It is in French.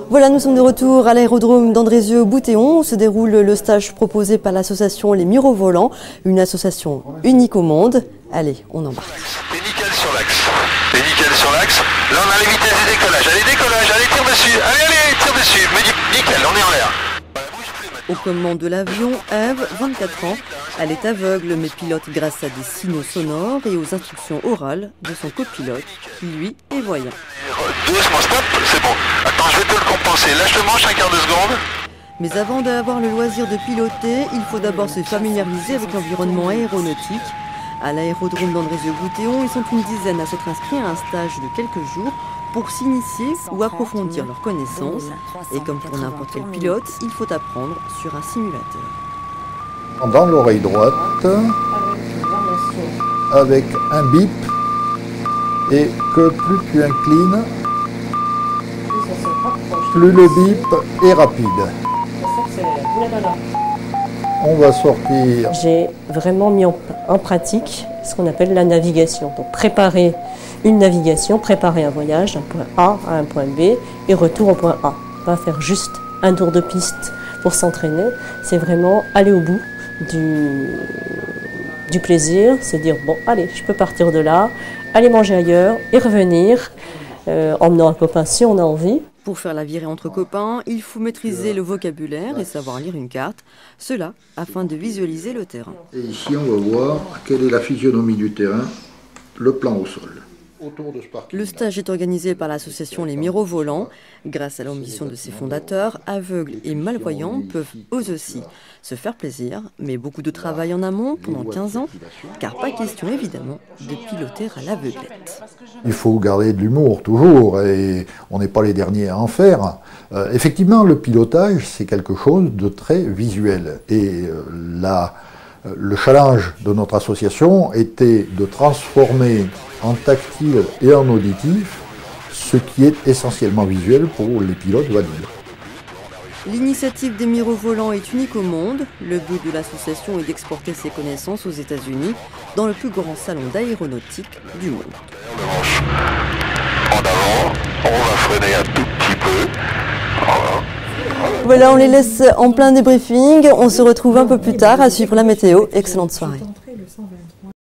Voilà, nous sommes de retour à l'aérodrome d'Andrézieux-Bouthéon où se déroule le stage proposé par l'association Les Mirovolants, une association unique au monde. Allez, on embarque. C'est nickel sur l'axe. C'est nickel sur l'axe. Là, on a les vitesses de décollage. Allez, décollage, allez, tire dessus. Allez, tire dessus. Mais nickel, on est en l'air. Aux commandes de l'avion, Eve, 24 ans. Elle est aveugle mais pilote grâce à des signaux sonores et aux instructions orales de son copilote, qui lui est voyant. Doucement, stop, c'est bon. Attends, je vais te le compenser. Lâche le manche, un quart de seconde. Mais avant d'avoir le loisir de piloter, il faut d'abord se familiariser avec l'environnement aéronautique. À l'aérodrome d'Andrézieux-Bouthéon, ils sont une dizaine à s'être inscrits à un stage de quelques jours pour s'initier ou approfondir leurs connaissances. Et comme pour n'importe quel pilote, il faut apprendre sur un simulateur. Dans l'oreille droite, avec un bip, et que plus tu inclines, plus le bip est rapide. On va sortir. J'ai vraiment mis en pratique ce qu'on appelle la navigation. Donc préparer une navigation, préparer un voyage d'un point A à un point B et retour au point A. Pas faire juste un tour de piste pour s'entraîner, c'est vraiment aller au bout du plaisir, se dire bon allez, je peux partir de là, aller manger ailleurs et revenir, emmenant un copain si on a envie. Pour faire la virée entre copains, il faut maîtriser le vocabulaire et savoir lire une carte, cela afin de visualiser le terrain. Et ici on va voir quelle est la physionomie du terrain, le plan au sol. Le stage est organisé par l'association Les Mirovolants. Grâce à l'ambition de ses fondateurs, aveugles et malvoyants peuvent eux aussi se faire plaisir, mais beaucoup de travail en amont pendant 15 ans, car pas question évidemment de piloter à l'aveuglette. Il faut garder de l'humour toujours, et on n'est pas les derniers à en faire. Effectivement, le pilotage, c'est quelque chose de très visuel, et le challenge de notre association était de transformer en tactile et en auditif ce qui est essentiellement visuel pour les pilotes valides. L'initiative des Mirovolants est unique au monde. Le but de l'association est d'exporter ses connaissances aux États-Unis dans le plus grand salon d'aéronautique du monde. En avant, on va freiner un tout petit peu. Voilà, on les laisse en plein débriefing. On se retrouve un peu plus tard à suivre la météo. Excellente soirée.